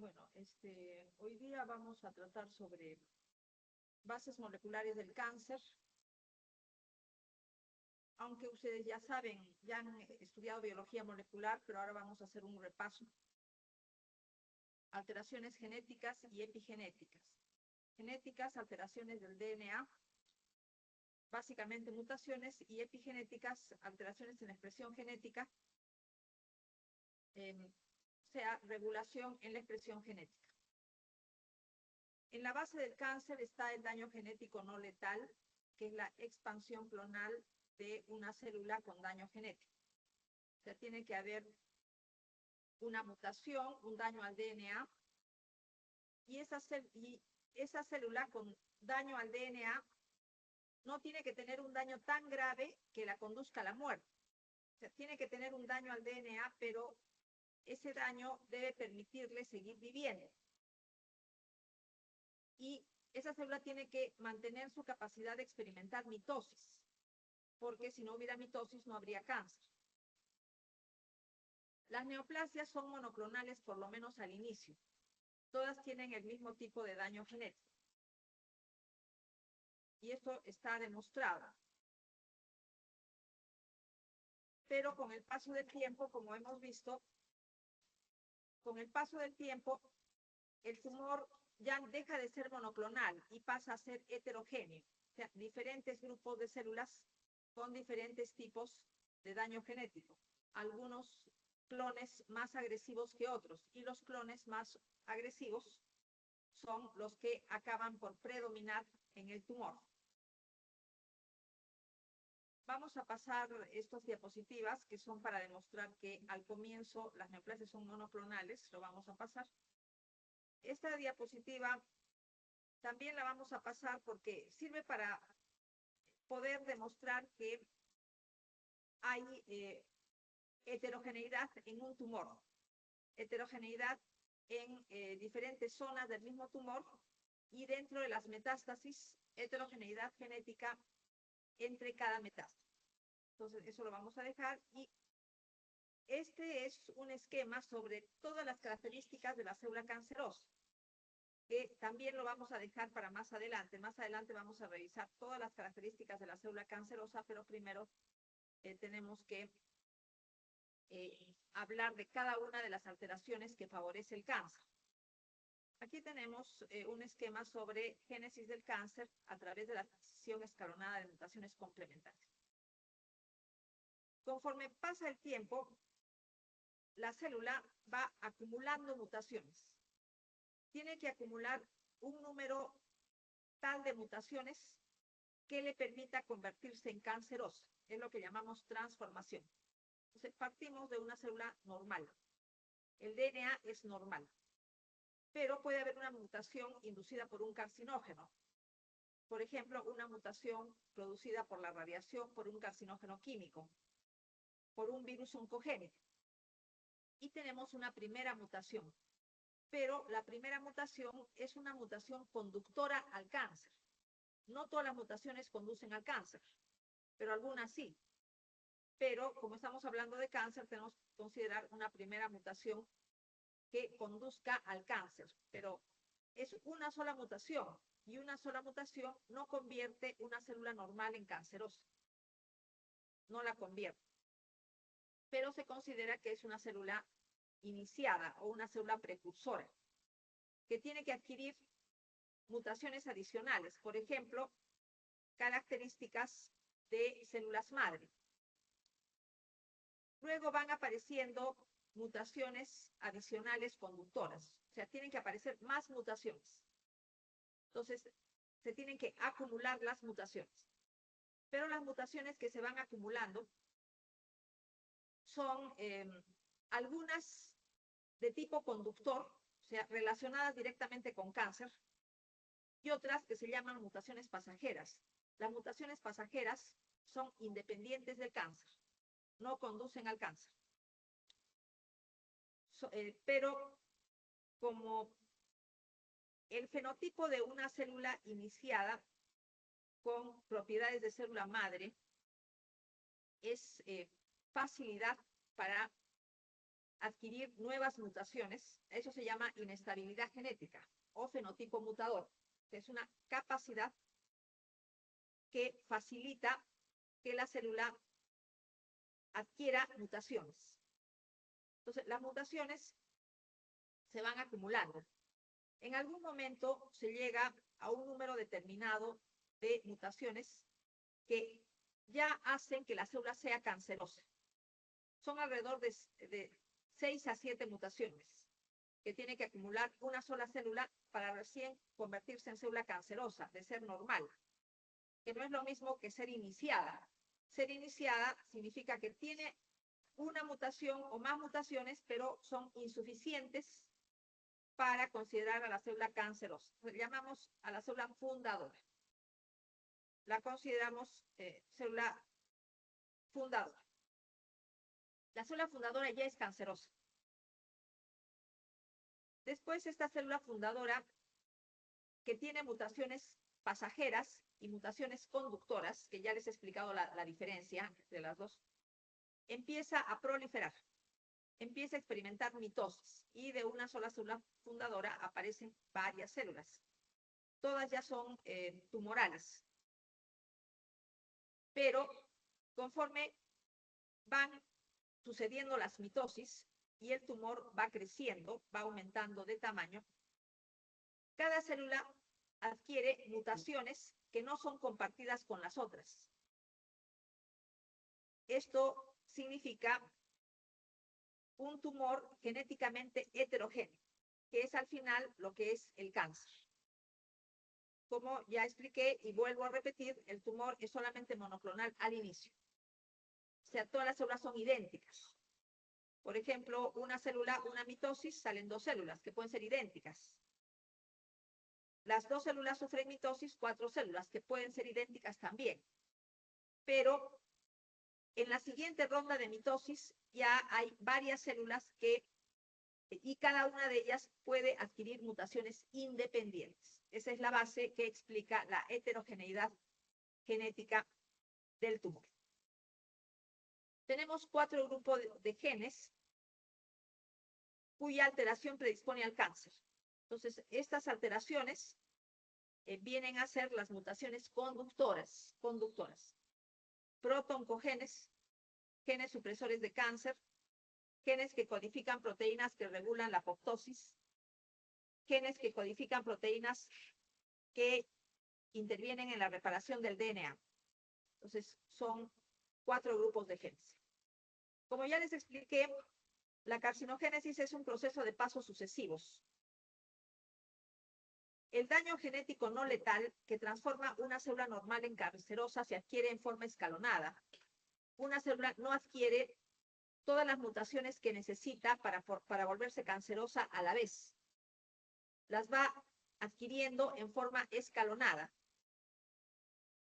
Bueno, hoy día vamos a tratar sobre bases moleculares del cáncer. Aunque ustedes ya saben, ya han estudiado biología molecular, pero ahora vamos a hacer un repaso. Alteraciones genéticas y epigenéticas. Genéticas, alteraciones del DNA, básicamente mutaciones, y epigenéticas, alteraciones en la expresión genética, o sea, regulación en la expresión genética. En la base del cáncer está el daño genético no letal, que es la expansión clonal de una célula con daño genético. O sea, tiene que haber una mutación, un daño al DNA, y esa célula con daño al DNA no tiene que tener un daño tan grave que la conduzca a la muerte. O sea, tiene que tener un daño al DNA, pero ese daño debe permitirle seguir viviendo. Y esa célula tiene que mantener su capacidad de experimentar mitosis, porque si no hubiera mitosis no habría cáncer. Las neoplasias son monoclonales por lo menos al inicio. Todas tienen el mismo tipo de daño genético. Y esto está demostrado. Pero con el paso del tiempo, como hemos visto, con el paso del tiempo, el tumor ya deja de ser monoclonal y pasa a ser heterogéneo. O sea, diferentes grupos de células con diferentes tipos de daño genético. Algunos clones más agresivos que otros, y los clones más agresivos son los que acaban por predominar en el tumor. Vamos a pasar estas diapositivas que son para demostrar que al comienzo las neoplasias son monoclonales. Lo vamos a pasar. Esta diapositiva también la vamos a pasar porque sirve para poder demostrar que hay heterogeneidad en un tumor, heterogeneidad en diferentes zonas del mismo tumor, y dentro de las metástasis, heterogeneidad genética entre cada metástasis. Entonces, eso lo vamos a dejar, y este es un esquema sobre todas las características de la célula cancerosa, que también lo vamos a dejar para más adelante. Más adelante vamos a revisar todas las características de la célula cancerosa, pero primero tenemos que hablar de cada una de las alteraciones que favorece el cáncer. Aquí tenemos un esquema sobre génesis del cáncer a través de la transición escalonada de mutaciones complementarias. Conforme pasa el tiempo, la célula va acumulando mutaciones. Tiene que acumular un número tal de mutaciones que le permita convertirse en cancerosa. Es lo que llamamos transformación. Entonces, partimos de una célula normal. El DNA es normal, pero puede haber una mutación inducida por un carcinógeno. Por ejemplo, una mutación producida por la radiación, por un carcinógeno químico, por un virus oncogénico. Y tenemos una primera mutación. Pero la primera mutación es una mutación conductora al cáncer. No todas las mutaciones conducen al cáncer, pero algunas sí. Pero como estamos hablando de cáncer, tenemos que considerar una primera mutación que conduzca al cáncer. Pero es una sola mutación, y una sola mutación no convierte una célula normal en cancerosa. No la convierte. Pero se considera que es una célula iniciada o una célula precursora, que tiene que adquirir mutaciones adicionales. Por ejemplo, características de células madre. Luego van apareciendo mutaciones adicionales conductoras. O sea, tienen que aparecer más mutaciones. Entonces, se tienen que acumular las mutaciones. Pero las mutaciones que se van acumulando son algunas de tipo conductor, o sea, relacionadas directamente con cáncer, y otras que se llaman mutaciones pasajeras. Las mutaciones pasajeras son independientes del cáncer, no conducen al cáncer. Pero como el fenotipo de una célula iniciada con propiedades de célula madre es facilidad para adquirir nuevas mutaciones. Eso se llama inestabilidad genética o fenotipo mutador. Es una capacidad que facilita que la célula adquiera mutaciones. Entonces, las mutaciones se van acumulando. En algún momento se llega a un número determinado de mutaciones que ya hacen que la célula sea cancerosa. Son alrededor de 6 a 7 mutaciones que tiene que acumular una sola célula para recién convertirse en célula cancerosa, de ser normal, que no es lo mismo que ser iniciada. Ser iniciada significa que tiene una mutación o más mutaciones, pero son insuficientes para considerar a la célula cancerosa. Llamamos a la célula fundadora. La consideramos célula fundadora. La célula fundadora ya es cancerosa. Después, esta célula fundadora, que tiene mutaciones pasajeras y mutaciones conductoras, que ya les he explicado la diferencia de las dos, empieza a proliferar, empieza a experimentar mitosis, y de una sola célula fundadora aparecen varias células. Todas ya son tumorales. Pero conforme van sucediendo las mitosis y el tumor va creciendo, va aumentando de tamaño, cada célula adquiere mutaciones que no son compartidas con las otras. Esto significa un tumor genéticamente heterogéneo, que es al final lo que es el cáncer. Como ya expliqué y vuelvo a repetir, el tumor es solamente monoclonal al inicio. O sea, todas las células son idénticas. Por ejemplo, una célula, una mitosis, salen 2 células que pueden ser idénticas. Las 2 células sufren mitosis, 4 células que pueden ser idénticas también. Pero en la siguiente ronda de mitosis ya hay varias células y cada una de ellas puede adquirir mutaciones independientes. Esa es la base que explica la heterogeneidad genética del tumor. Tenemos 4 grupos de genes cuya alteración predispone al cáncer. Entonces, estas alteraciones vienen a ser las mutaciones conductoras. Protoncogenes, genes supresores de cáncer, genes que codifican proteínas que regulan la apoptosis, genes que codifican proteínas que intervienen en la reparación del DNA. Entonces, son 4 grupos de genes. Como ya les expliqué, la carcinogénesis es un proceso de pasos sucesivos. El daño genético no letal, que transforma una célula normal en cancerosa, se adquiere en forma escalonada. Una célula no adquiere todas las mutaciones que necesita para volverse cancerosa a la vez. Las va adquiriendo en forma escalonada.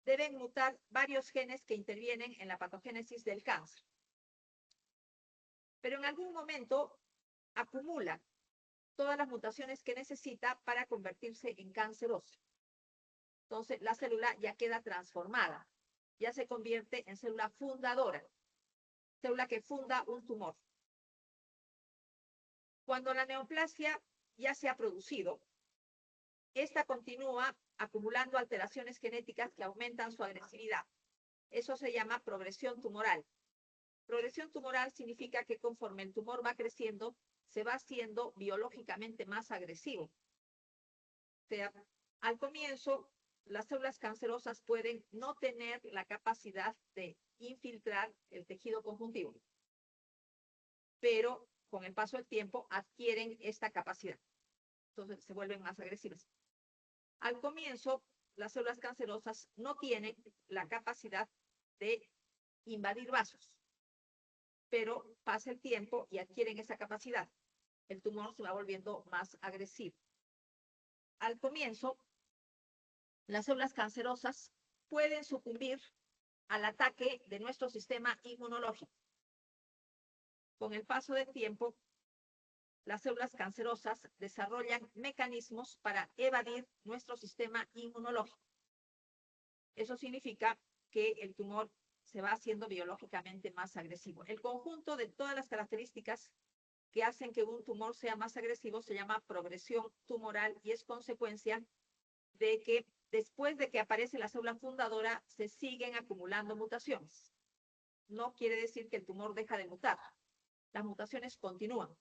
Deben mutar varios genes que intervienen en la patogénesis del cáncer. Pero en algún momento acumula todas las mutaciones que necesita para convertirse en cancerosa. Entonces, la célula ya queda transformada, ya se convierte en célula fundadora, célula que funda un tumor. Cuando la neoplasia ya se ha producido, esta continúa acumulando alteraciones genéticas que aumentan su agresividad. Eso se llama progresión tumoral. Progresión tumoral significa que conforme el tumor va creciendo, se va haciendo biológicamente más agresivo. O sea, al comienzo, las células cancerosas pueden no tener la capacidad de infiltrar el tejido conjuntivo, pero con el paso del tiempo adquieren esta capacidad. Entonces se vuelven más agresivas. Al comienzo, las células cancerosas no tienen la capacidad de invadir vasos, pero pasa el tiempo y adquieren esa capacidad. El tumor se va volviendo más agresivo. Al comienzo, las células cancerosas pueden sucumbir al ataque de nuestro sistema inmunológico. Con el paso del tiempo, las células cancerosas desarrollan mecanismos para evadir nuestro sistema inmunológico. Eso significa que el tumor se va haciendo biológicamente más agresivo. El conjunto de todas las características que hacen que un tumor sea más agresivo se llama progresión tumoral y es consecuencia de que después de que aparece la célula fundadora se siguen acumulando mutaciones. No quiere decir que el tumor deja de mutar. Las mutaciones continúan.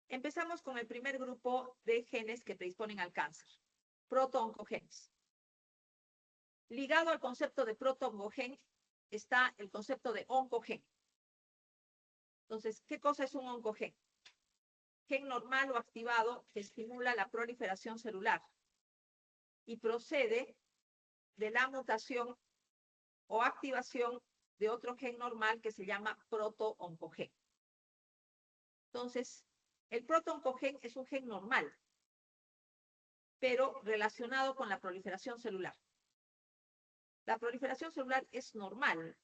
Empezamos con el primer grupo de genes que predisponen al cáncer, protooncogenes. Ligado al concepto de protooncogen está el concepto de oncogen. Entonces, ¿qué cosa es un oncogen? Gen normal o activado que estimula la proliferación celular y procede de la mutación o activación de otro gen normal que se llama protooncogen. Entonces, el protooncogen es un gen normal, pero relacionado con la proliferación celular. La proliferación celular es normal.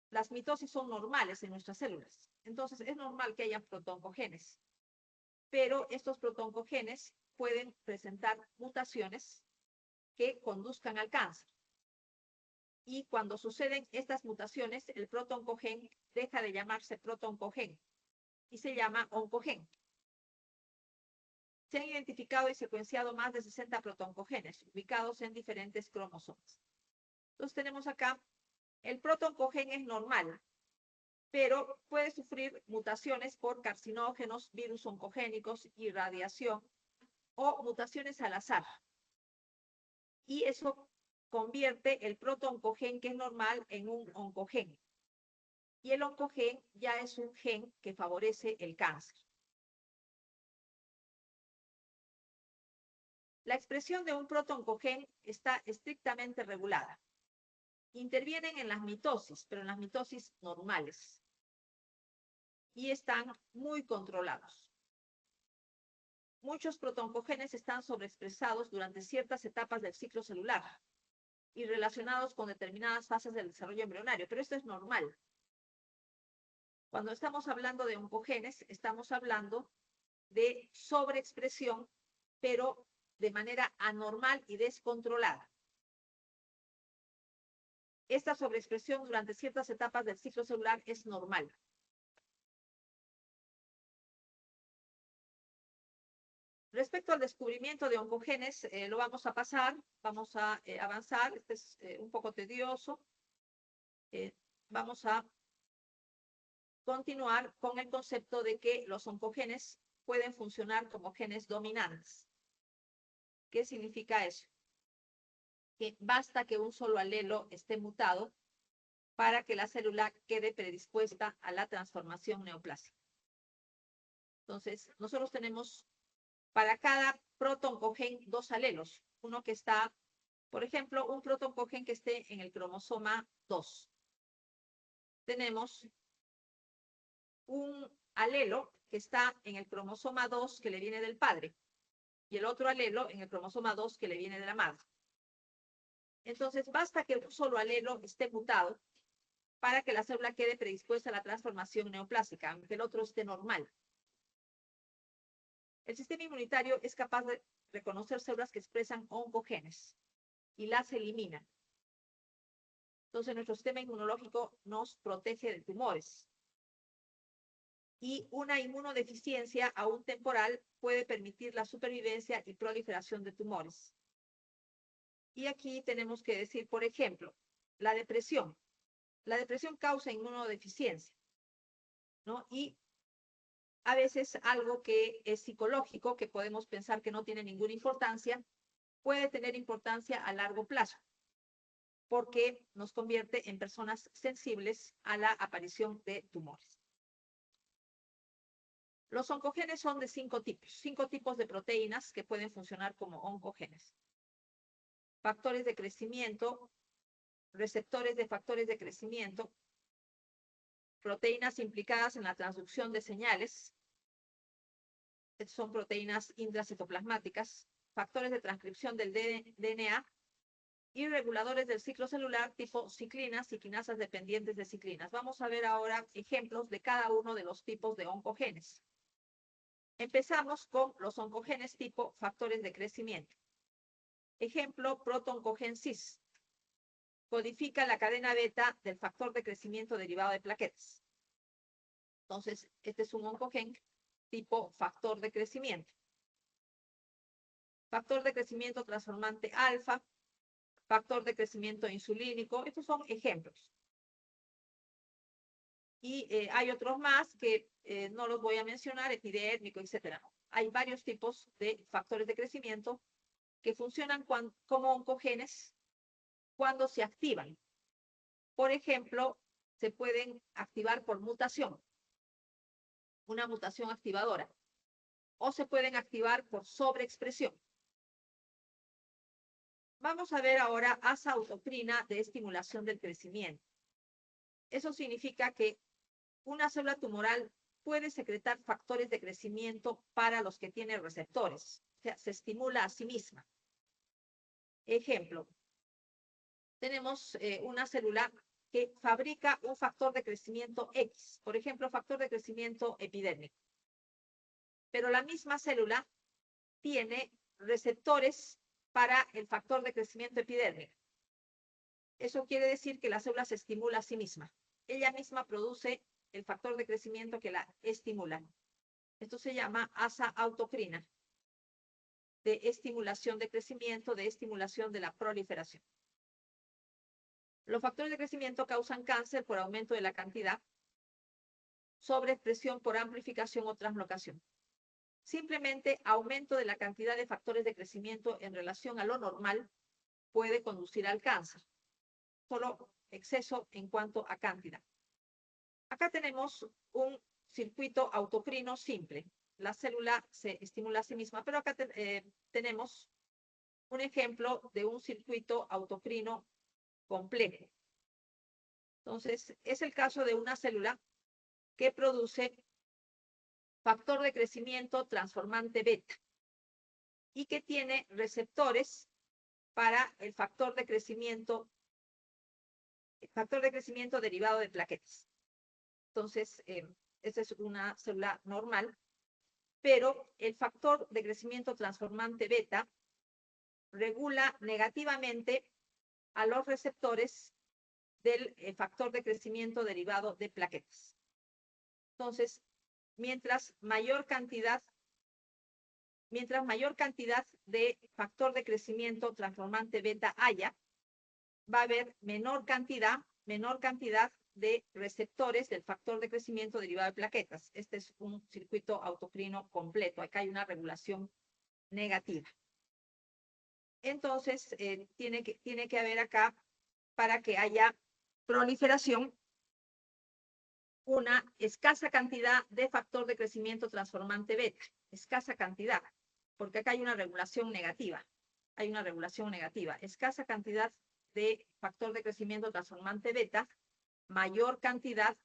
Las mitosis son normales en nuestras células. Entonces, es normal que haya protooncogenes. Pero estos protooncogenes pueden presentar mutaciones que conduzcan al cáncer. Y cuando suceden estas mutaciones, el protooncogen deja de llamarse protooncogen y se llama oncogen. Se han identificado y secuenciado más de 60 protooncogenes ubicados en diferentes cromosomas. Entonces tenemos acá, el protooncogen es normal, pero puede sufrir mutaciones por carcinógenos, virus oncogénicos, irradiación o mutaciones al azar. Y eso convierte el protooncogen que es normal en un oncogen. Y el oncogen ya es un gen que favorece el cáncer. La expresión de un protooncogen está estrictamente regulada. Intervienen en las mitosis, pero en las mitosis normales. Y están muy controlados. Muchos protooncogenes están sobreexpresados durante ciertas etapas del ciclo celular y relacionados con determinadas fases del desarrollo embrionario, pero esto es normal. Cuando estamos hablando de oncogenes, estamos hablando de sobreexpresión, pero de manera anormal y descontrolada. Esta sobreexpresión durante ciertas etapas del ciclo celular es normal. Respecto al descubrimiento de oncogenes, lo vamos a pasar, vamos a avanzar, este es un poco tedioso. Vamos a continuar con el concepto de que los oncogenes pueden funcionar como genes dominantes. ¿Qué significa eso? Que basta que un solo alelo esté mutado para que la célula quede predispuesta a la transformación neoplásica. Entonces, nosotros tenemos para cada protooncogen 2 alelos. Uno que está, por ejemplo, un protooncogen que esté en el cromosoma 2. Tenemos un alelo que está en el cromosoma 2 que le viene del padre y el otro alelo en el cromosoma 2 que le viene de la madre. Entonces, basta que un solo alelo esté mutado para que la célula quede predispuesta a la transformación neoplásica, aunque el otro esté normal. El sistema inmunitario es capaz de reconocer células que expresan oncogenes y las elimina. Entonces, nuestro sistema inmunológico nos protege de tumores. Y una inmunodeficiencia aún temporal puede permitir la supervivencia y proliferación de tumores. Y aquí tenemos que decir, por ejemplo, la depresión. La depresión causa inmunodeficiencia, ¿no? Y a veces algo que es psicológico, que podemos pensar que no tiene ninguna importancia, puede tener importancia a largo plazo, porque nos convierte en personas sensibles a la aparición de tumores. Los oncogenes son de 5 tipos de proteínas que pueden funcionar como oncogenes. Factores de crecimiento, receptores de factores de crecimiento, proteínas implicadas en la transducción de señales, son proteínas intracitoplasmáticas, factores de transcripción del DNA y reguladores del ciclo celular tipo ciclinas y quinasas dependientes de ciclinas. Vamos a ver ahora ejemplos de cada uno de los tipos de oncogenes. Empezamos con los oncogenes tipo factores de crecimiento. Ejemplo, protooncogen cis. Codifica la cadena beta del factor de crecimiento derivado de plaquetas. Entonces, este es un oncogen tipo factor de crecimiento. Factor de crecimiento transformante alfa, factor de crecimiento insulínico. Estos son ejemplos. Y hay otros más que no los voy a mencionar, epidérmico, etc. Hay varios tipos de factores de crecimiento que funcionan como oncogenes cuando se activan. Por ejemplo, se pueden activar por mutación, una mutación activadora, o se pueden activar por sobreexpresión. Vamos a ver ahora asa autocrina de estimulación del crecimiento. Eso significa que una célula tumoral puede secretar factores de crecimiento para los que tiene receptores. O sea, se estimula a sí misma. Ejemplo, tenemos una célula que fabrica un factor de crecimiento X, por ejemplo, factor de crecimiento epidérmico. Pero la misma célula tiene receptores para el factor de crecimiento epidérmico. Eso quiere decir que la célula se estimula a sí misma. Ella misma produce el factor de crecimiento que la estimula. Esto se llama asa autocrina, de estimulación de crecimiento, de estimulación de la proliferación. Los factores de crecimiento causan cáncer por aumento de la cantidad, sobreexpresión por amplificación o translocación. Simplemente aumento de la cantidad de factores de crecimiento en relación a lo normal puede conducir al cáncer. Solo exceso en cuanto a cantidad. Acá tenemos un circuito autocrino simple. La célula se estimula a sí misma, pero acá tenemos un ejemplo de un circuito autocrino complejo. Entonces, es el caso de una célula que produce factor de crecimiento transformante beta y que tiene receptores para el factor de crecimiento derivado de plaquetas. Entonces, esta es una célula normal, pero el factor de crecimiento transformante beta regula negativamente a los receptores del factor de crecimiento derivado de plaquetas. Entonces, mientras mayor cantidad de factor de crecimiento transformante beta haya, va a haber menor cantidad de receptores del factor de crecimiento derivado de plaquetas. Este es un circuito autocrino completo. Acá hay una regulación negativa. Entonces, tiene que haber acá, para que haya proliferación, una escasa cantidad de factor de crecimiento transformante beta. Escasa cantidad, porque acá hay una regulación negativa. Hay una regulación negativa. Escasa cantidad de factor de crecimiento transformante beta, mayor cantidad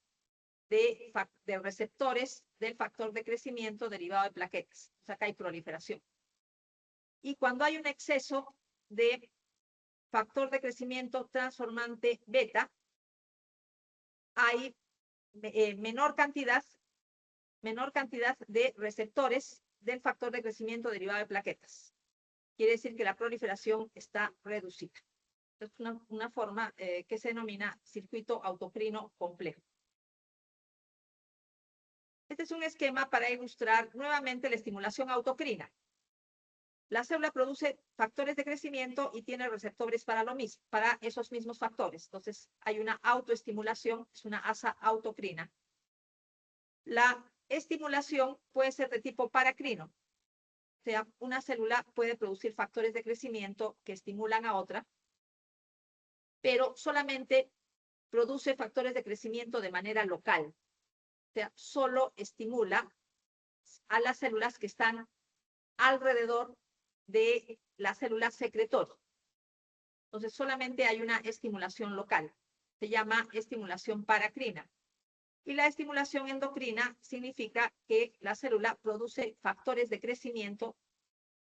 de receptores del factor de crecimiento derivado de plaquetas. O sea, acá hay proliferación. Y cuando hay un exceso de factor de crecimiento transformante beta, hay menor cantidad de receptores del factor de crecimiento derivado de plaquetas. Quiere decir que la proliferación está reducida. Es una forma que se denomina circuito autocrino complejo. Este es un esquema para ilustrar nuevamente la estimulación autocrina. La célula produce factores de crecimiento y tiene receptores para lo mismo, para esos mismos factores. Entonces, hay una autoestimulación, es una asa autocrina. La estimulación puede ser de tipo paracrino. O sea, una célula puede producir factores de crecimiento que estimulan a otra, pero solamente produce factores de crecimiento de manera local. O sea, solo estimula a las células que están alrededor de la célula secretoria. Entonces, solamente hay una estimulación local. Se llama estimulación paracrina. Y la estimulación endocrina significa que la célula produce factores de crecimiento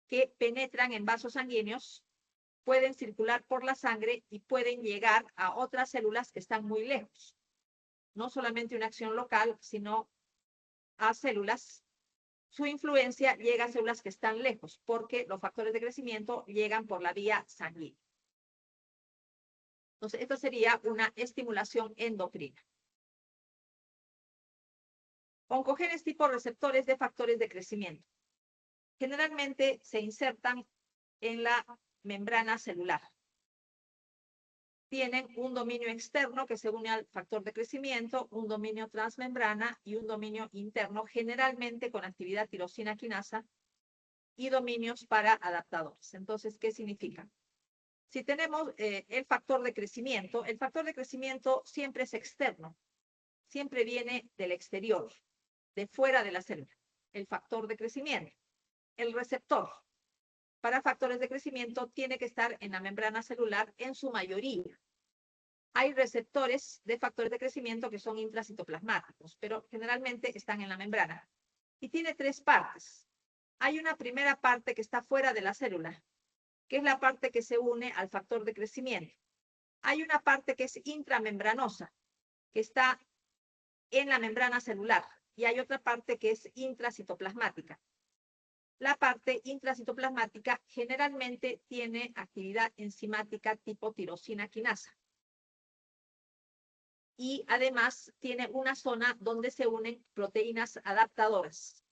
que penetran en vasos sanguíneos, pueden circular por la sangre y pueden llegar a otras células que están muy lejos. No solamente una acción local, sino a células. Su influencia llega a células que están lejos, porque los factores de crecimiento llegan por la vía sanguínea. Entonces, esta sería una estimulación endocrina. Oncogenes tipo receptores de factores de crecimiento. Generalmente se insertan en la membrana celular. Tienen un dominio externo que se une al factor de crecimiento, un dominio transmembrana y un dominio interno, generalmente con actividad tirosina quinasa y dominios para adaptadores. Entonces, ¿qué significa? Si tenemos el factor de crecimiento siempre es externo, siempre viene del exterior, de fuera de la célula, el factor de crecimiento. El receptor para factores de crecimiento tiene que estar en la membrana celular en su mayoría. Hay receptores de factores de crecimiento que son intracitoplasmáticos, pero generalmente están en la membrana. Y tiene tres partes. Hay una primera parte que está fuera de la célula, que es la parte que se une al factor de crecimiento. Hay una parte que es intramembranosa, que está en la membrana celular, y hay otra parte que es intracitoplasmática. La parte intracitoplasmática generalmente tiene actividad enzimática tipo tirosina quinasa. Y además tiene una zona donde se unen proteínas adaptadoras,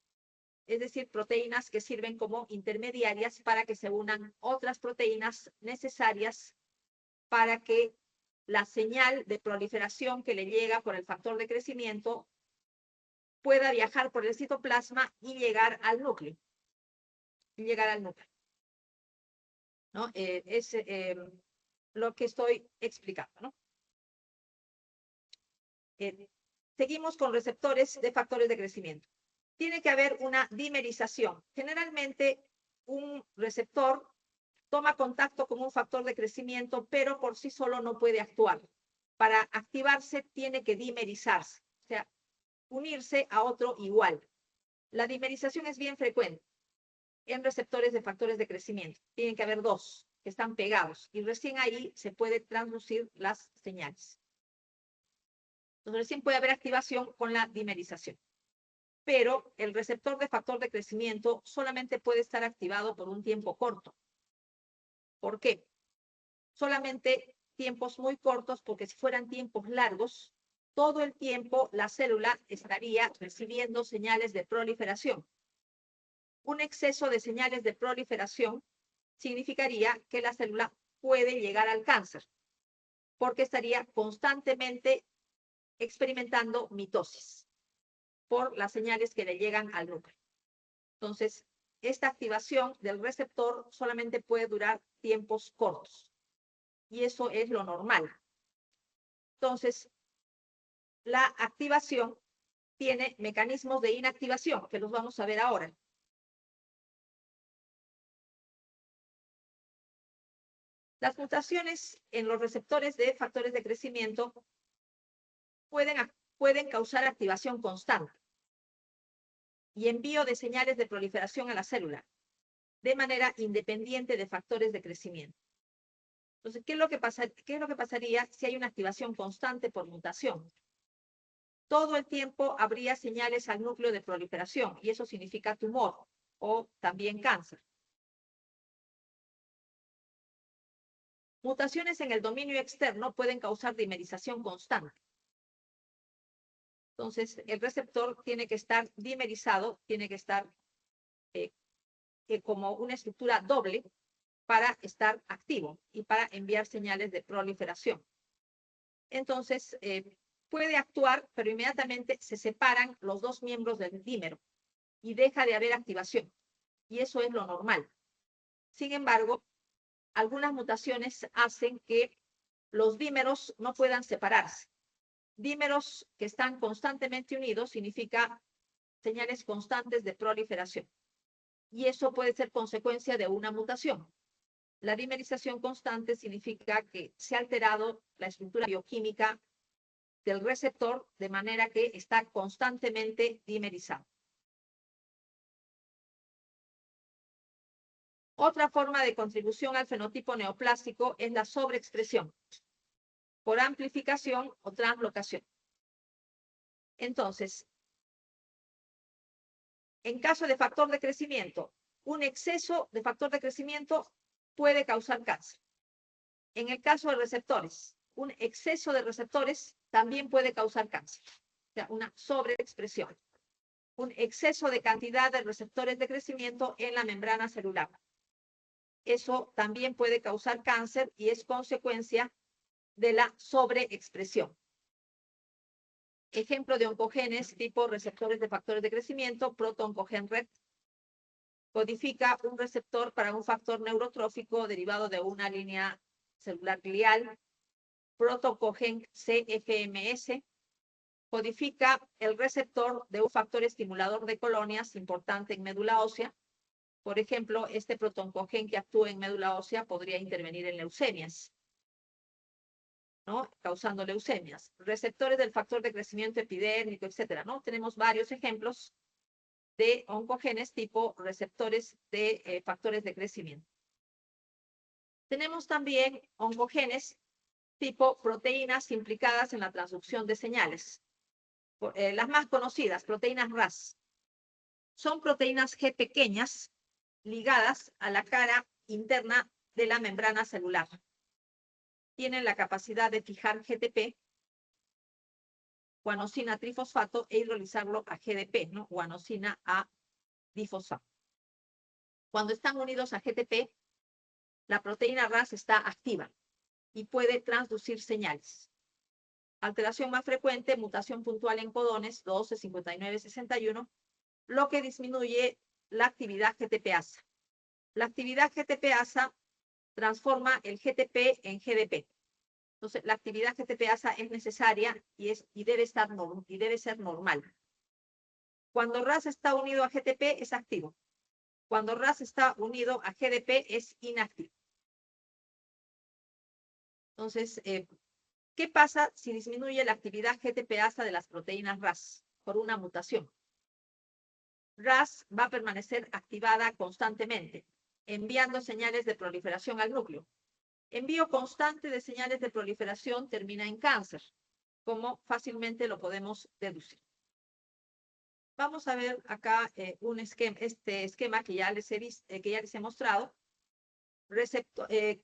es decir, proteínas que sirven como intermediarias para que se unan otras proteínas necesarias para que la señal de proliferación que le llega por el factor de crecimiento pueda viajar por el citoplasma y llegar al núcleo. ¿No? Es lo que estoy explicando, ¿no? Seguimos con receptores de factores de crecimiento. Tiene que haber una dimerización. Generalmente, un receptor toma contacto con un factor de crecimiento, pero por sí solo no puede actuar. Para activarse, tiene que dimerizarse, o sea, unirse a otro igual. La dimerización es bien frecuente en receptores de factores de crecimiento. Tienen que haber dos que están pegados y recién ahí se puede transducir las señales. Entonces, recién puede haber activación con la dimerización. Pero el receptor de factor de crecimiento solamente puede estar activado por un tiempo corto. ¿Por qué? Solamente tiempos muy cortos, porque si fueran tiempos largos, todo el tiempo la célula estaría recibiendo señales de proliferación. Un exceso de señales de proliferación significaría que la célula puede llegar al cáncer, porque estaría constantemente experimentando mitosis por las señales que le llegan al núcleo. Entonces, esta activación del receptor solamente puede durar tiempos cortos. Y eso es lo normal. Entonces, la activación tiene mecanismos de inactivación, que los vamos a ver ahora. Las mutaciones en los receptores de factores de crecimiento pueden causar activación constante y envío de señales de proliferación a la célula, de manera independiente de factores de crecimiento. Entonces, ¿qué es lo que pasaría si hay una activación constante por mutación? Todo el tiempo habría señales al núcleo de proliferación, y eso significa tumor o también cáncer. Mutaciones en el dominio externo pueden causar dimerización constante. Entonces, el receptor tiene que estar dimerizado, tiene que estar como una estructura doble para estar activo y para enviar señales de proliferación. Entonces, puede actuar, pero inmediatamente se separan los dos miembros del dímero y deja de haber activación. Y eso es lo normal. Sin embargo, algunas mutaciones hacen que los dímeros no puedan separarse. Dímeros que están constantemente unidos significa señales constantes de proliferación. Y eso puede ser consecuencia de una mutación. La dimerización constante significa que se ha alterado la estructura bioquímica del receptor de manera que está constantemente dimerizado. Otra forma de contribución al fenotipo neoplásico es la sobreexpresión por amplificación o translocación. Entonces, en caso de factor de crecimiento, un exceso de factor de crecimiento puede causar cáncer. En el caso de receptores, un exceso de receptores también puede causar cáncer. O sea, una sobreexpresión. un exceso de cantidad de receptores de crecimiento en la membrana celular. Eso también puede causar cáncer y es consecuencia de la sobreexpresión. Ejemplo de oncogenes tipo receptores de factores de crecimiento, proto-oncogen RET. Codifica un receptor para un factor neurotrófico derivado de una línea celular glial, proto-oncogen CFMS. Codifica el receptor de un factor estimulador de colonias importante en médula ósea. Por ejemplo, este proto-oncogen que actúa en médula ósea podría intervenir en leucemias, ¿no? Causando leucemias. Receptores del factor de crecimiento epidérmico, etcétera, ¿no? Tenemos varios ejemplos de oncogenes tipo receptores de factores de crecimiento. Tenemos también oncogenes tipo proteínas implicadas en la transducción de señales. Las más conocidas, proteínas RAS. Son proteínas G pequeñas ligadas a la cara interna de la membrana celular. Tienen la capacidad de fijar GTP, guanosina trifosfato, e hidrolizarlo a GDP, ¿no? Guanosina a difosfato. Cuando están unidos a GTP, la proteína RAS está activa y puede transducir señales. Alteración más frecuente, mutación puntual en codones 12, 59, 61, lo que disminuye la actividad GTPasa. La actividad GTPasa transforma el GTP en GDP. Entonces, la actividad GTPasa es necesaria y debe ser normal. Cuando RAS está unido a GTP, es activo. Cuando RAS está unido a GDP, es inactivo. Entonces, ¿qué pasa si disminuye la actividad GTPasa de las proteínas RAS por una mutación? RAS va a permanecer activada constantemente, enviando señales de proliferación al núcleo. Envío constante de señales de proliferación termina en cáncer, como fácilmente lo podemos deducir. Vamos a ver acá este esquema que ya les he mostrado.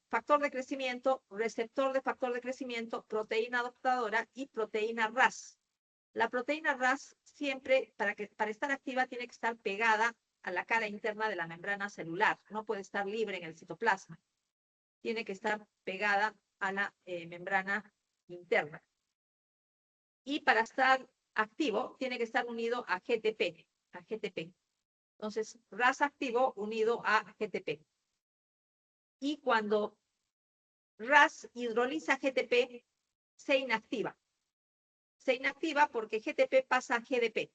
Factor de crecimiento, receptor de factor de crecimiento, proteína adaptadora y proteína RAS. La proteína RAS siempre, para estar activa, tiene que estar pegada a la cara interna de la membrana celular. No puede estar libre en el citoplasma. Tiene que estar pegada a la membrana interna. Y para estar activo, tiene que estar unido a GTP. Entonces, RAS activo unido a GTP. Y cuando RAS hidroliza GTP, se inactiva. Se inactiva porque GTP pasa a GDP,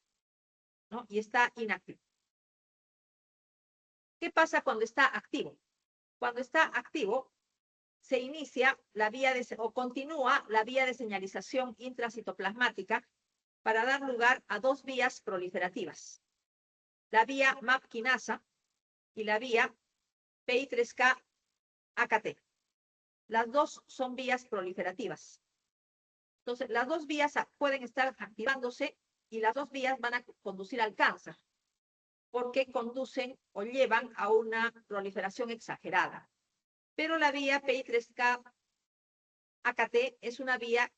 ¿no? Y está inactivo. ¿Qué pasa cuando está activo? Cuando está activo, se inicia continúa la vía de señalización intracitoplasmática para dar lugar a dos vías proliferativas. La vía MAP quinasa y la vía PI3K-AKT. Las dos son vías proliferativas. Entonces, las dos vías pueden estar activándose y las dos vías van a conducir al cáncer, porque conducen o llevan a una proliferación exagerada. Pero la vía PI3K-AKT es una vía,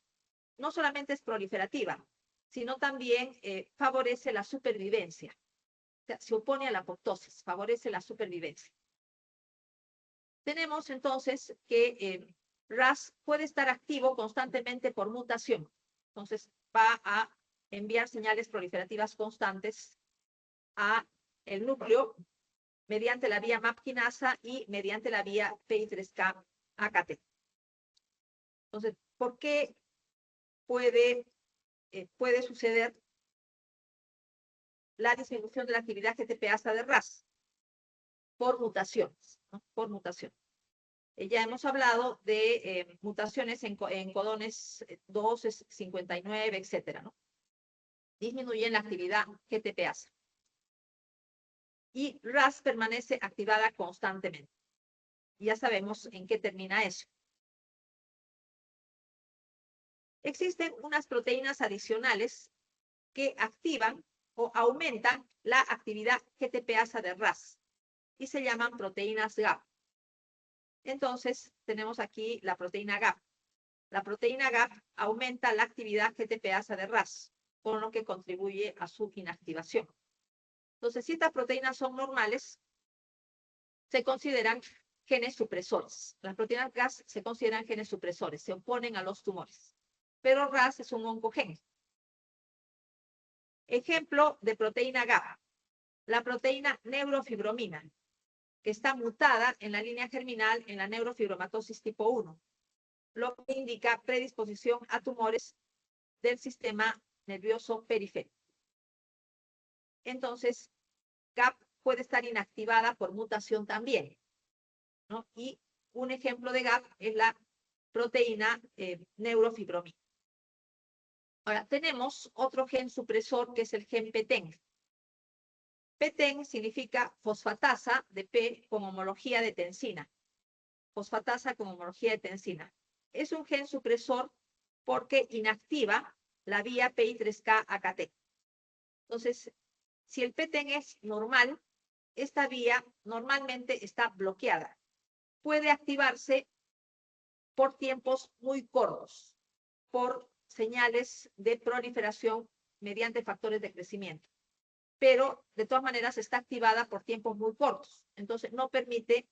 no solamente es proliferativa, sino también favorece la supervivencia. O sea, se opone a la apoptosis, favorece la supervivencia. Tenemos entonces que RAS puede estar activo constantemente por mutación. Entonces va a enviar señales proliferativas constantes a el núcleo mediante la vía MAP quinasa y mediante la vía PI3K-AKT. Entonces, ¿por qué puede suceder la disminución de la actividad GTPasa de RAS? Por mutaciones, ¿no? Por mutación. Ya hemos hablado de mutaciones en codones 12, 59, etcétera, ¿no? Disminuyen la actividad GTPasa. Y RAS permanece activada constantemente. Ya sabemos en qué termina eso. Existen unas proteínas adicionales que activan o aumentan la actividad GTPasa de RAS y se llaman proteínas GAP. Entonces, tenemos aquí la proteína GAP. La proteína GAP aumenta la actividad GTPasa de RAS, con lo que contribuye a su inactivación. Entonces, si estas proteínas son normales, se consideran genes supresores. Las proteínas GAS se consideran genes supresores, se oponen a los tumores. Pero RAS es un oncogen. Ejemplo de proteína GAP, la proteína neurofibromina, que está mutada en la línea germinal en la neurofibromatosis tipo 1, lo que indica predisposición a tumores del sistema nervioso periférico. Entonces, GAP puede estar inactivada por mutación también, ¿no? Y un ejemplo de GAP es la proteína neurofibromina. Ahora, tenemos otro gen supresor que es el gen PTEN. PTEN significa fosfatasa de P con homología de tensina. Fosfatasa con homología de tensina. Es un gen supresor porque inactiva la vía PI3K-AKT. Entonces, si el PTEN es normal, esta vía normalmente está bloqueada. Puede activarse por tiempos muy cortos, por señales de proliferación mediante factores de crecimiento. Pero de todas maneras está activada por tiempos muy cortos. Entonces no permite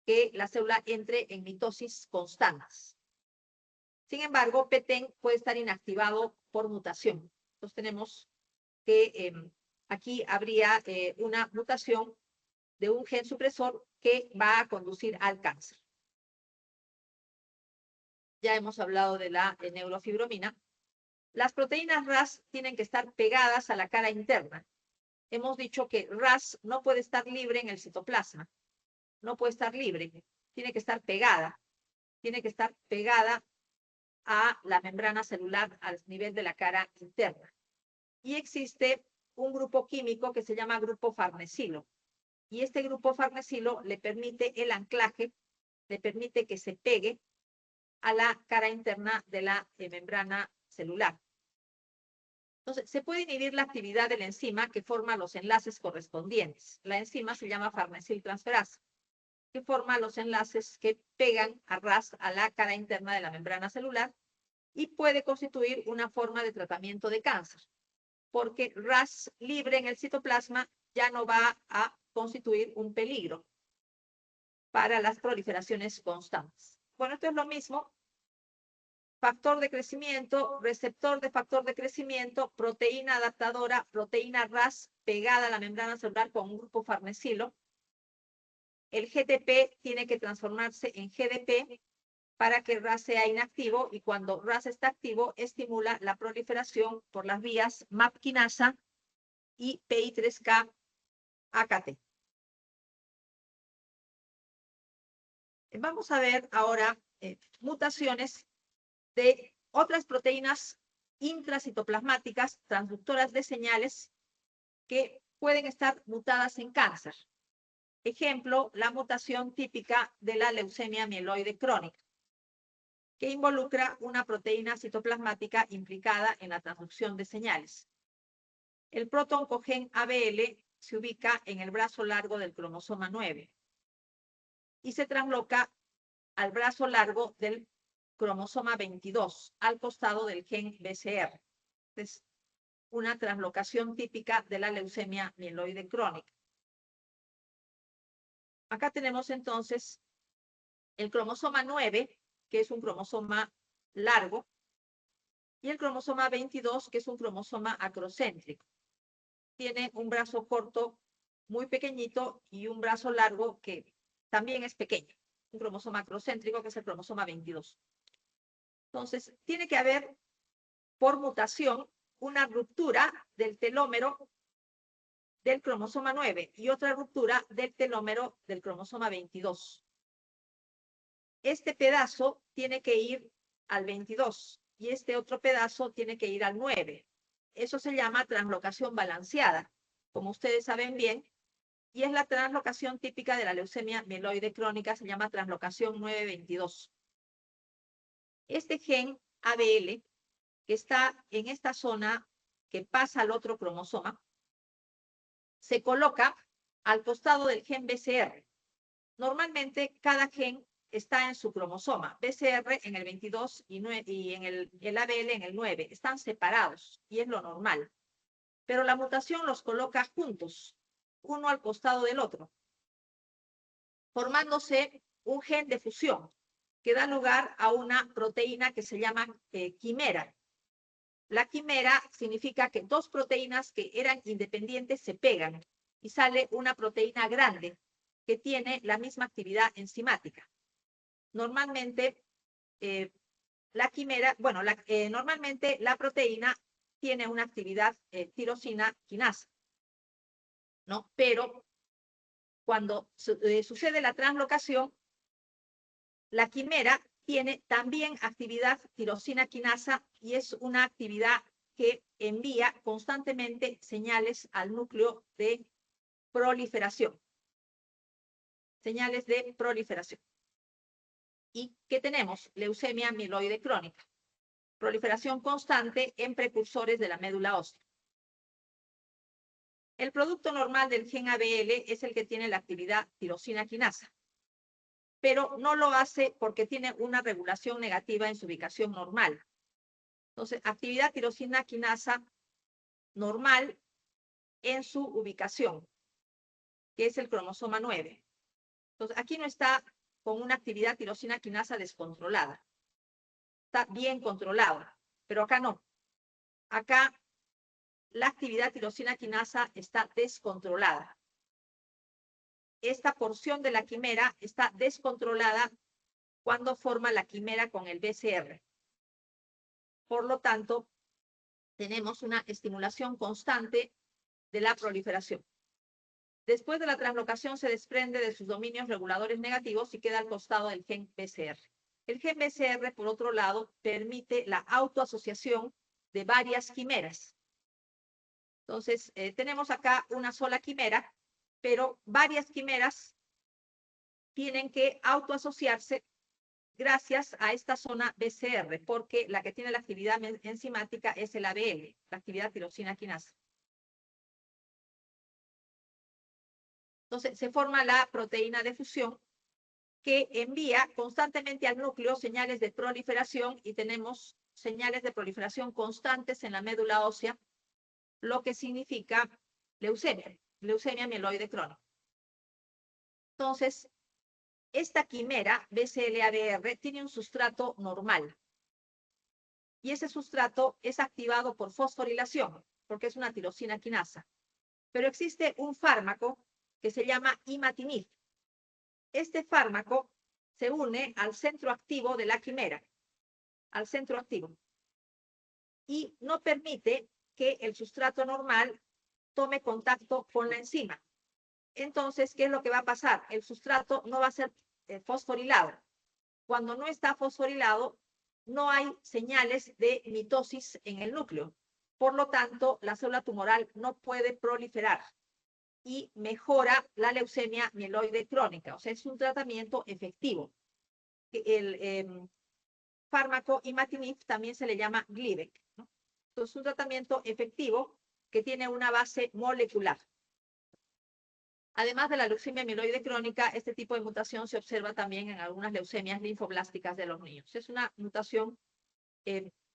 que la célula entre en mitosis constantes. Sin embargo, PTEN puede estar inactivado por mutación. Entonces tenemos que aquí habría una mutación de un gen supresor que va a conducir al cáncer. Ya hemos hablado de la neurofibromina. Las proteínas RAS tienen que estar pegadas a la cara interna. Hemos dicho que RAS no puede estar libre en el citoplasma. No puede estar libre. Tiene que estar pegada. Tiene que estar pegada a la membrana celular al nivel de la cara interna. Y existe un grupo químico que se llama grupo farnesilo. Y este grupo farnesilo le permite el anclaje, le permite que se pegue a la cara interna de la membrana celular. Entonces, se puede inhibir la actividad de la enzima que forma los enlaces correspondientes. La enzima se llama farnesiltransferasa, que forma los enlaces que pegan a RAS a la cara interna de la membrana celular y puede constituir una forma de tratamiento de cáncer, porque RAS libre en el citoplasma ya no va a constituir un peligro para las proliferaciones constantes. Bueno, esto es lo mismo. Factor de crecimiento, receptor de factor de crecimiento, proteína adaptadora, proteína RAS pegada a la membrana celular con un grupo farnesilo. El GTP tiene que transformarse en GDP para que RAS sea inactivo y cuando RAS está activo estimula la proliferación por las vías MAP quinasa y PI3K-AKT. Vamos a ver ahora mutaciones de otras proteínas intracitoplasmáticas transductoras de señales que pueden estar mutadas en cáncer. Ejemplo, la mutación típica de la leucemia mieloide crónica, que involucra una proteína citoplasmática implicada en la transducción de señales. El protooncogen ABL se ubica en el brazo largo del cromosoma 9 y se transloca al brazo largo del cromosoma 22, al costado del gen BCR. Es una translocación típica de la leucemia mieloide crónica. Acá tenemos entonces el cromosoma 9, que es un cromosoma largo, y el cromosoma 22, que es un cromosoma acrocéntrico. Tiene un brazo corto muy pequeñito y un brazo largo que también es pequeño. Un cromosoma acrocéntrico, que es el cromosoma 22. Entonces, tiene que haber, por mutación, una ruptura del telómero del cromosoma 9 y otra ruptura del telómero del cromosoma 22. Este pedazo tiene que ir al 22 y este otro pedazo tiene que ir al 9. Eso se llama translocación balanceada, como ustedes saben bien, y es la translocación típica de la leucemia mieloide crónica, se llama translocación 922. Este gen ABL, que está en esta zona que pasa al otro cromosoma, se coloca al costado del gen BCR. Normalmente cada gen está en su cromosoma, BCR en el 22 y en el ABL en el 9. Están separados y es lo normal. pero la mutación los coloca juntos, uno al costado del otro, formándose un gen de fusión que da lugar a una proteína que se llama quimera. La quimera significa que dos proteínas que eran independientes se pegan y sale una proteína grande que tiene la misma actividad enzimática. Normalmente, la quimera, bueno, normalmente la proteína tiene una actividad tirosina quinasa, ¿no? Pero cuando sucede la translocación, la quimera tiene también actividad tirosina quinasa y es una actividad que envía constantemente señales al núcleo de proliferación. Señales de proliferación. ¿Y qué tenemos? Leucemia amiloide crónica. Proliferación constante en precursores de la médula ósea. El producto normal del gen ABL es el que tiene la actividad tirosina quinasa, pero no lo hace porque tiene una regulación negativa en su ubicación normal. Entonces, actividad tirosina quinasa normal en su ubicación, que es el cromosoma 9. Entonces, aquí no está con una actividad tirosina quinasa descontrolada. Está bien controlada, pero acá no. Acá la actividad tirosina quinasa está descontrolada. Esta porción de la quimera está descontrolada cuando forma la quimera con el BCR. Por lo tanto, tenemos una estimulación constante de la proliferación. Después de la translocación se desprende de sus dominios reguladores negativos y queda al costado del gen BCR. El gen BCR, por otro lado, permite la autoasociación de varias quimeras. Entonces, tenemos acá una sola quimera, pero varias quimeras tienen que autoasociarse gracias a esta zona BCR, porque la que tiene la actividad enzimática es el ABL, la actividad tirosina quinasa. Entonces, se forma la proteína de fusión que envía constantemente al núcleo señales de proliferación y tenemos señales de proliferación constantes en la médula ósea, lo que significa leucemia amiloide crónica. Entonces, esta quimera BCL-ABR tiene un sustrato normal y ese sustrato es activado por fosforilación porque es una tirosina quinasa. Pero existe un fármaco que se llama imatinib. Este fármaco se une al centro activo de la quimera, al centro activo, y no permite que el sustrato normal tome contacto con la enzima. Entonces, ¿qué es lo que va a pasar? El sustrato no va a ser fosforilado. Cuando no está fosforilado, no hay señales de mitosis en el núcleo. Por lo tanto, la célula tumoral no puede proliferar y mejora la leucemia mieloide crónica. O sea, es un tratamiento efectivo. El fármaco imatinib también se le llama Glivec, ¿no? Entonces, es un tratamiento efectivo que tiene una base molecular. Además de la leucemia mieloide crónica, este tipo de mutación se observa también en algunas leucemias linfoblásticas de los niños. Es una mutación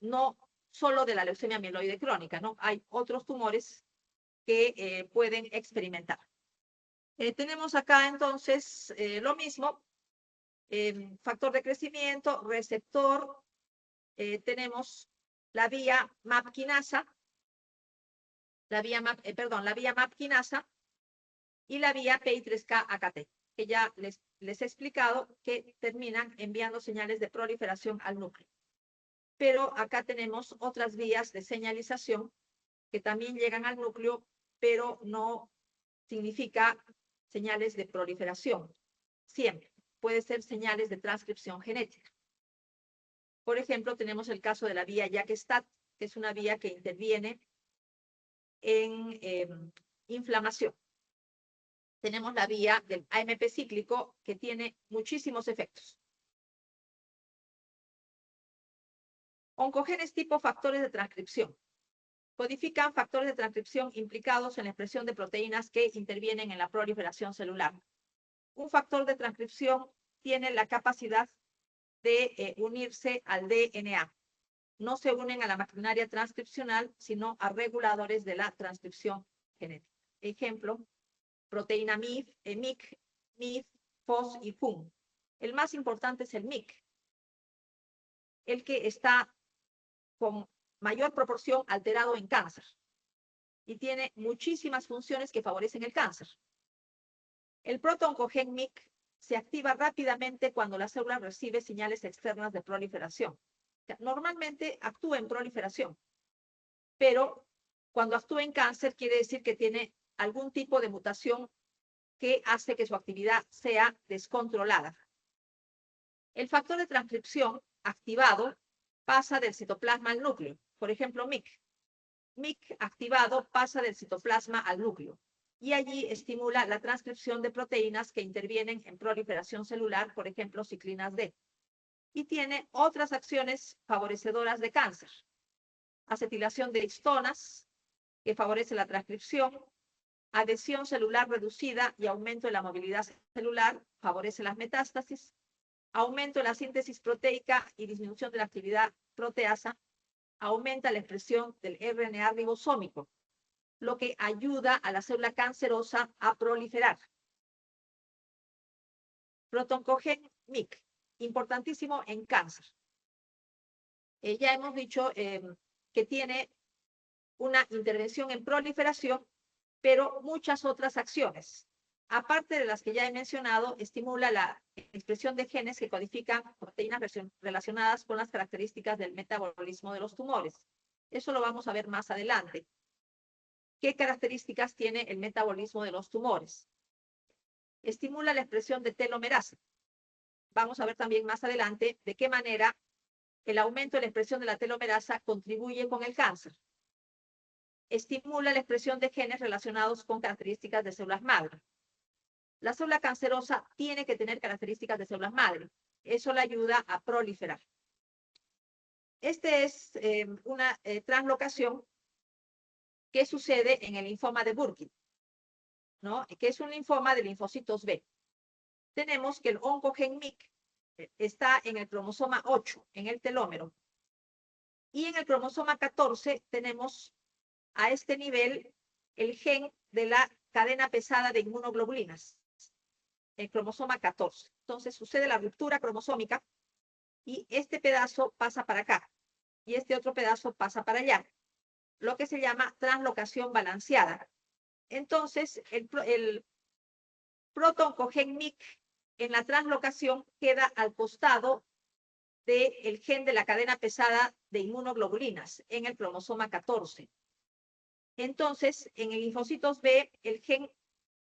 no solo de la leucemia mieloide crónica, ¿no? Hay otros tumores que pueden experimentar. Tenemos acá entonces lo mismo, factor de crecimiento, receptor, tenemos la vía MAP quinasa, la vía MAP quinasa y la vía PI3K-AKT, que ya les he explicado que terminan enviando señales de proliferación al núcleo. Pero acá tenemos otras vías de señalización que también llegan al núcleo, pero no significa señales de proliferación. Siempre puede ser señales de transcripción genética. Por ejemplo, tenemos el caso de la vía JAK-STAT, que es una vía que interviene en inflamación. Tenemos la vía del AMP cíclico, que tiene muchísimos efectos. Oncogenes tipo factores de transcripción. Codifican factores de transcripción implicados en la expresión de proteínas que intervienen en la proliferación celular. Un factor de transcripción tiene la capacidad de unirse al DNA. no se unen a la maquinaria transcripcional, sino a reguladores de la transcripción genética. Ejemplo, proteína MIF, MIC, MIF, FOS y FUN. El más importante es el MIC, el que está con mayor proporción alterado en cáncer y tiene muchísimas funciones que favorecen el cáncer. El protooncogen MIC se activa rápidamente cuando la célula recibe señales externas de proliferación. O sea, normalmente actúa en proliferación, pero cuando actúa en cáncer quiere decir que tiene algún tipo de mutación que hace que su actividad sea descontrolada. El factor de transcripción activado pasa del citoplasma al núcleo. Por ejemplo, MIC. MIC activado pasa del citoplasma al núcleo y allí estimula la transcripción de proteínas que intervienen en proliferación celular, por ejemplo, ciclinas D. Y tiene otras acciones favorecedoras de cáncer. Acetilación de histonas, que favorece la transcripción, adhesión celular reducida y aumento de la movilidad celular, favorece las metástasis, aumento de la síntesis proteica y disminución de la actividad proteasa, aumenta la expresión del RNA ribosómico, lo que ayuda a la célula cancerosa a proliferar. Protooncogen MIC, importantísimo en cáncer. Ya hemos dicho que tiene una intervención en proliferación, pero muchas otras acciones. Aparte de las que ya he mencionado, estimula la expresión de genes que codifican proteínas relacionadas con las características del metabolismo de los tumores. Eso lo vamos a ver más adelante. ¿Qué características tiene el metabolismo de los tumores? Estimula la expresión de telomerasa. Vamos a ver también más adelante de qué manera el aumento de la expresión de la telomerasa contribuye con el cáncer. Estimula la expresión de genes relacionados con características de células madre. La célula cancerosa tiene que tener características de células madre. Eso le ayuda a proliferar. Este es una translocación que sucede en el linfoma de Burkitt, ¿no? Que es un linfoma de linfocitos B. Tenemos que el oncogen MIC está en el cromosoma 8, en el telómero. Y en el cromosoma 14 tenemos a este nivel el gen de la cadena pesada de inmunoglobulinas, el cromosoma 14. Entonces sucede la ruptura cromosómica y este pedazo pasa para acá y este otro pedazo pasa para allá, lo que se llama translocación balanceada. Entonces el protooncogen MIC en la translocación queda al costado del gen de la cadena pesada de inmunoglobulinas en el cromosoma 14. Entonces, en el linfocitos B, el gen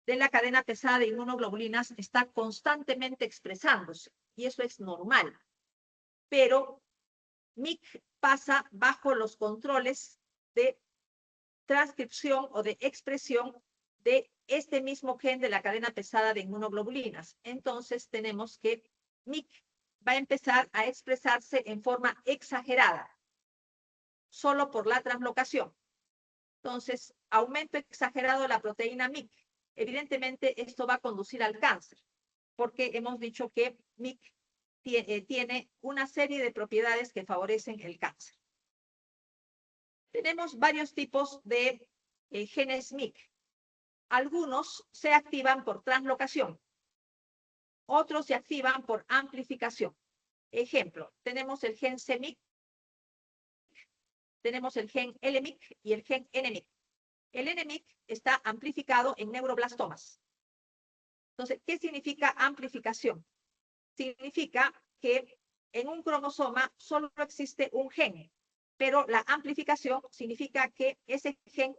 de la cadena pesada de inmunoglobulinas está constantemente expresándose, y eso es normal. Pero MIC pasa bajo los controles de transcripción o de expresión de este mismo gen de la cadena pesada de inmunoglobulinas. Entonces, tenemos que MIC va a empezar a expresarse en forma exagerada, solo por la translocación. Entonces, aumento exagerado de la proteína MIC. Evidentemente, esto va a conducir al cáncer, porque hemos dicho que MIC tiene una serie de propiedades que favorecen el cáncer. Tenemos varios tipos de genes MIC. Algunos se activan por translocación, otros se activan por amplificación. Ejemplo, tenemos el gen CMIC, tenemos el gen LMIC y el gen NMIC. El NMIC está amplificado en neuroblastomas. Entonces, ¿qué significa amplificación? Significa que en un cromosoma solo existe un gen, pero la amplificación significa que ese gen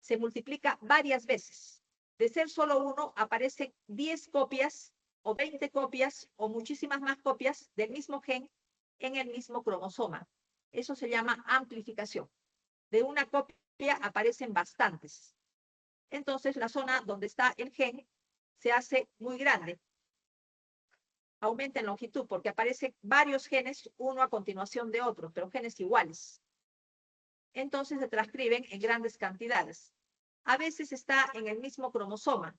se multiplica varias veces. De ser solo uno, aparecen 10 copias o 20 copias o muchísimas más copias del mismo gen en el mismo cromosoma. Eso se llama amplificación. De una copia aparecen bastantes. Entonces, la zona donde está el gen se hace muy grande. Aumenta en longitud porque aparecen varios genes, uno a continuación de otro, pero genes iguales. Entonces se transcriben en grandes cantidades. A veces está en el mismo cromosoma,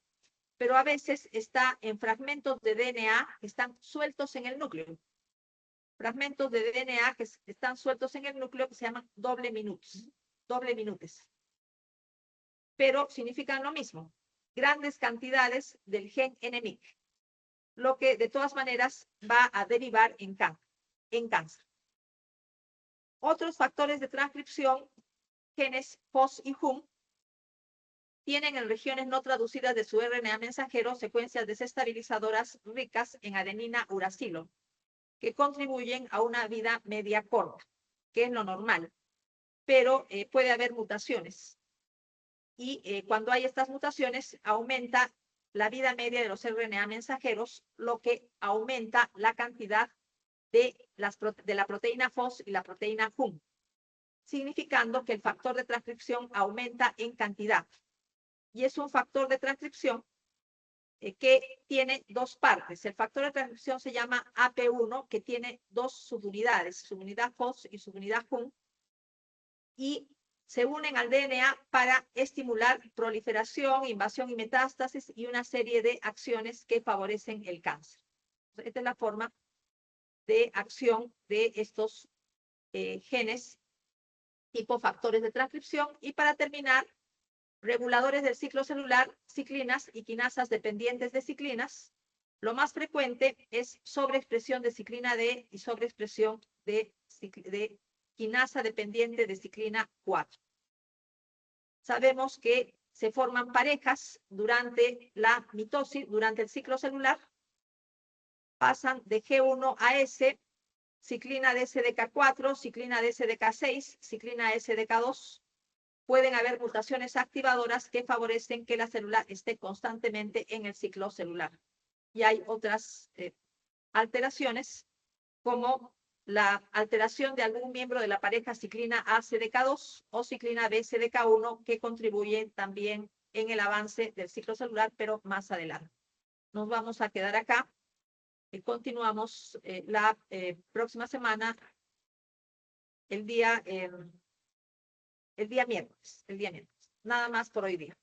pero a veces está en fragmentos de DNA que están sueltos en el núcleo. fragmentos de DNA que están sueltos en el núcleo que se llaman doble minutes. Pero significan lo mismo, grandes cantidades del gen NMIC, lo que de todas maneras va a derivar en cáncer. Otros factores de transcripción, genes FOS y HUM, tienen en regiones no traducidas de su RNA mensajero secuencias desestabilizadoras ricas en adenina uracilo, que contribuyen a una vida media corta, que es lo normal, pero puede haber mutaciones. Y cuando hay estas mutaciones, aumenta la vida media de los RNA mensajeros, lo que aumenta la cantidad de la proteína FOS y la proteína HUM, significando que el factor de transcripción aumenta en cantidad. Y es un factor de transcripción que tiene dos partes. El factor de transcripción se llama AP1, que tiene dos subunidades, subunidad FOS y subunidad HUM, y se unen al DNA para estimular proliferación, invasión y metástasis y una serie de acciones que favorecen el cáncer. Esta es la forma de acción de estos genes tipo factores de transcripción. Y para terminar, reguladores del ciclo celular, ciclinas y quinasas dependientes de ciclinas. Lo más frecuente es sobreexpresión de ciclina D y sobreexpresión de quinasa dependiente de ciclina 4. Sabemos que se forman parejas durante la mitosis, durante el ciclo celular. Pasan de G1 a S, ciclina de SDK4, ciclina de SDK6, ciclina SDK2. Pueden haber mutaciones activadoras que favorecen que la célula esté constantemente en el ciclo celular. Y hay otras alteraciones, como la alteración de algún miembro de la pareja ciclina A-CDK2 o ciclina B-CDK1, que contribuyen también en el avance del ciclo celular, pero más adelante. Nos vamos a quedar acá y continuamos la próxima semana, el día miércoles. Nada más por hoy día.